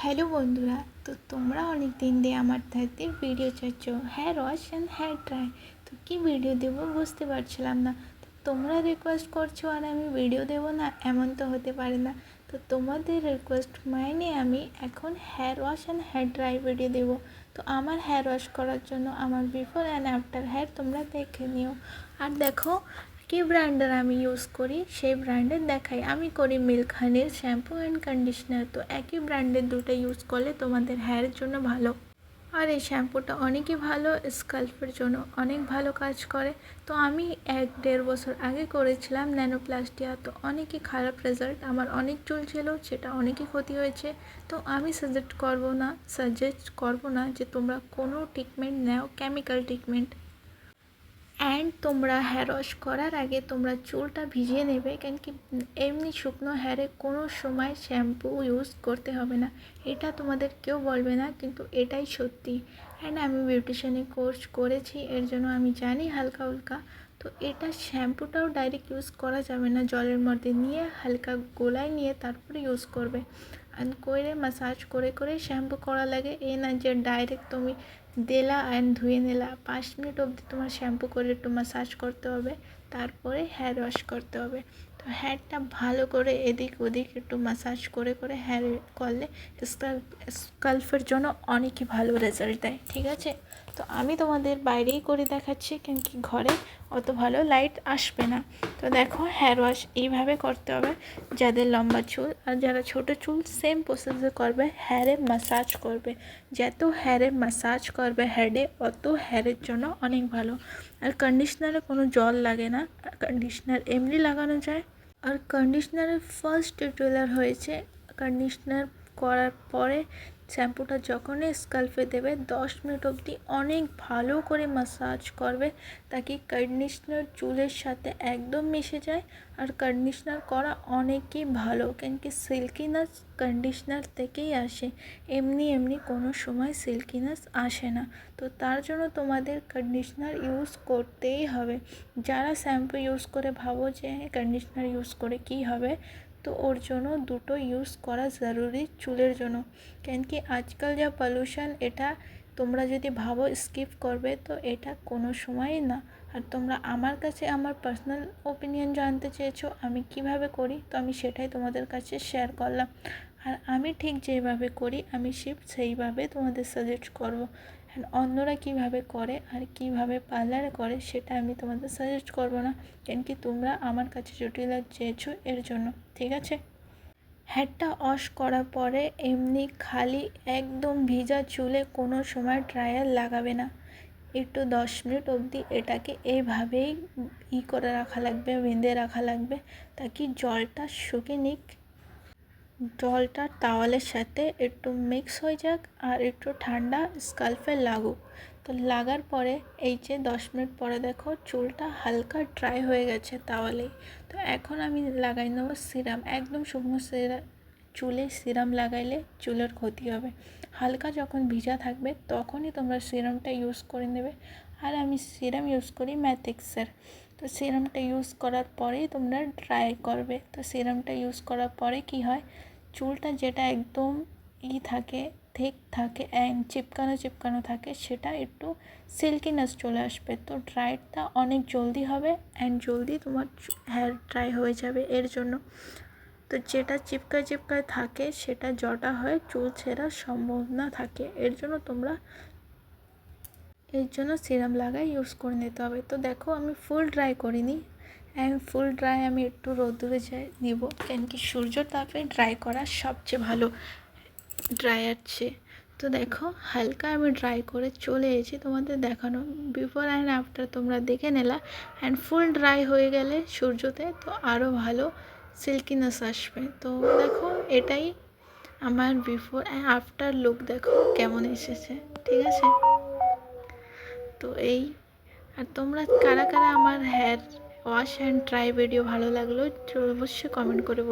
Hello বন্ধুরা, তো তোমরা অনেক দিন দিয়ে আমার থাকতে ভিডিও চাচ্ছ hair wash and hair dry. তো কী ভিডিও দেবো বুঝতে পারছিলাম না। তো তোমরা রিকোয়েস্ট করছো আর আমি ভিডিও দেবো না, এমন তো হতে পারে না। তো তোমাদের রিকোয়েস্ট মাইনে আমি এখন hair wash and hair dry video দেবো। তো আমার হেয়ার ওয়াশ করার জন্য আমার বিফোর অ্যান্ড আফটার হেয়ার তোমরা দেখে নিও। আর দেখো কী ব্র্যান্ডের আমি ইউজ করি সেই ব্র্যান্ডের দেখাই। আমি করি মিল্ক হানির শ্যাম্পু অ্যান্ড কন্ডিশনার। তো একই ব্র্যান্ডের দুটো ইউজ করলে তোমাদের হেয়ারের জন্য ভালো। আর এই শ্যাম্পুটা অনেকই ভালো, স্কাল্পের জন্য অনেক ভালো কাজ করে। তো আমি 1-1.5 বছর আগে করেছিলাম ন্যানোপ্লাস্টিয়া। তো অনেকই খারাপ রেজাল্ট, আমার অনেক চুল ছিল, সেটা অনেকই ক্ষতি হয়েছে। তো আমি সাজেস্ট করবো না যে তোমরা কোনো treatment now, chemical treatment. And তোমরা হেয়ার ওয়াশ করার আগে তোমরা চুলটা ভিজিয়ে নেবে, কেন কি এমনি শুকনো হেয়ারে কোনো সময় শ্যাম্পু ইউজ করতে হবে না। এটা তোমাদের কেউ বলবে না, কিন্তু এটাই সত্যি। অ্যান্ড আমি বিউটিশিয়ানে কোর্স করেছি, এর জন্য আমি জানি হালকা হালকা। তো এটা শ্যাম্পুটাও ডাইরেক্ট ইউজ করা যাবে না, জলের মধ্যে নিয়ে হালকা গোলায় নিয়ে তারপরে ইউজ করবে। অ্যান্ড করে ম্যাসাজ করে করে শ্যাম্পু করা লাগে, এই না যে ডাইরেক্ট তুমি দিলা অ্যান্ড ধুয়ে নিলা। 5 মিনিট অবধি তোমার শ্যাম্পু করে একটু ম্যাসাজ করতে হবে, তারপরে হেয়ার ওয়াশ করতে হবে। তো হেয়ারটা ভালো করে এদিক ওদিক একটু ম্যাসাজ করে করে হেয়ার করলে স্কাল্পের জন্য অনেকই ভালো রেজাল্ট দেয়, ঠিক আছে। তো আমি তোমাদের বাইরেই করে দেখাচ্ছি, কেন কি ঘরে অত ভালো লাইট আসবে না। তো দেখো হেয়ার ওয়াশ এইভাবে করতে হবে। যাদের লম্বা চুল আর যারা ছোট চুল সেম প্রসেসে করবে, হেয়ারে ম্যাসাজ করবে। যত হেয়ারে ম্যাসাজ করবে হেডে, অত হেয়ারের জন্য অনেক ভালো। আর কন্ডিশনারে কোনো জল লাগে না, কন্ডিশনার এমনি লাগানো যায়। আর কন্ডিশনারের ফার্স্ট টিউটোরিয়াল হয়েছে। কন্ডিশনার করার পরে শ্যাম্পুটা যখনই স্কাল্পে দেবে 10 মিনিট অবধি অনেক ভালো করে ম্যাসাজ করবে, তাকে কন্ডিশনার চুলের সাথে একদম মিশে যায়। আর কন্ডিশনার করা অনেকই ভালো, কেন কি সিল্কিনেস কন্ডিশনার থেকেই আসে, এমনি কোনো সময় সিল্কিনেস আসে না। তো তার জন্য তোমাদের কন্ডিশনার ইউজ করতেই হবে। যারা শ্যাম্পু ইউজ করে ভাবো যে কন্ডিশনার ইউজ করে কী হবে, তো ওর জন্য দুটো ইউজ করা জরুরি চুলের জন্য। কেন কি আজকাল যা পলিউশন, এটা তোমরা যদি ভাবো স্কিপ করবে তো এটা কোনো সময়ই না। আর তোমরা আমার কাছে আমার পার্সোনাল ওপিনিয়ন জানতে চেয়েছো আমি কিভাবে করি, তো আমি সেটাই তোমাদের কাছে শেয়ার করলাম। আর আমি ঠিক যেভাবে করি আমি সেইভাবে তোমাদের সাজেস্ট করবো। অ্যান্ড অন্যরা কীভাবে করে আর কীভাবে পার্লারে করে সেটা আমি তোমাদের সাজেস্ট করবো না, কেন কি তোমরা আমার কাছে টিউটোরিয়াল চেয়েছো এর জন্য, ঠিক আছে। হেয়ারটা ওয়াশ করার পরে এমনি খালি একদম ভিজা চুলে কোনো সময় ড্রায়ার লাগাবে না। একটু 10 মিনিট অবধি এটাকে এইভাবেই করে রাখা লাগবে, বেঁধে রাখা লাগবে, তাকে জলটা শুকে নিক, জলটা টাওয়ালের সাথে একটু মিক্স হয়ে যাক আর একটু ঠান্ডা স্কাল্পে লাগুক। তো লাগার পরে এই যে 10 মিনিট পরে দেখো চুলটা হালকা ড্রাই হয়ে গেছে টাওয়ালেই। তো এখন আমি লাগাই নেব সিরাম। একদম শুকনো চুলে সিরাম লাগাইলে চুলের ক্ষতি হবে। হালকা যখন ভিজা থাকবে তখনই তোমরা সিরামটা ইউজ করে নেবে। আর আমি সিরাম ইউজ করি ম্যাথিক্সের। তো সিরামটা ইউজ করার পরেই তোমরা ড্রাই করবে। তো সিরামটা ইউজ করার পরে কি হয়, চুলটা যেটা একদম থাকে, ঠিক থাকে, চিপকানো থাকে, সেটা একটু সিল্কিনেস চলে আসবে। তো ড্রাইটা অনেক জলদি হবে অ্যান্ড জলদি তোমার হেয়ার ড্রাই হয়ে যাবে এর জন্য। তো যেটা চিপকায় থাকে সেটা জটা হয়ে চুল ছেঁড়ার সম্ভাবনা থাকে, এর জন্য সিরাম লাগাই ইউজ করে নিতে হবে। তো দেখো আমি ফুল ড্রাই করিনি, ফুল ড্রাই আমি একটু রোদ্দুরে নেব, কেন কি সূর্য তাপে ড্রাই করা সবচেয়ে ভালো ড্রায়ার চেয়ে। তো দেখো হালকা আমি ড্রাই করে চলে এসেছি তোমাদের দেখানো, বিফোর অ্যান্ড আফটার তোমরা দেখে নিলা। অ্যান্ড ফুল ড্রাই হয়ে গেলে সূর্যতে তো আরও ভালো সিল্কিনেস আসবে। তো দেখো এটাই আমার বিফোর অ্যান্ড আফটার লুক, দেখো কেমন এসেছে, ঠিক আছে। তো এই, আর তোমরা কারা কারা আমার hair wash and dry video ভালো লাগলো অবশ্যই কমেন্ট করে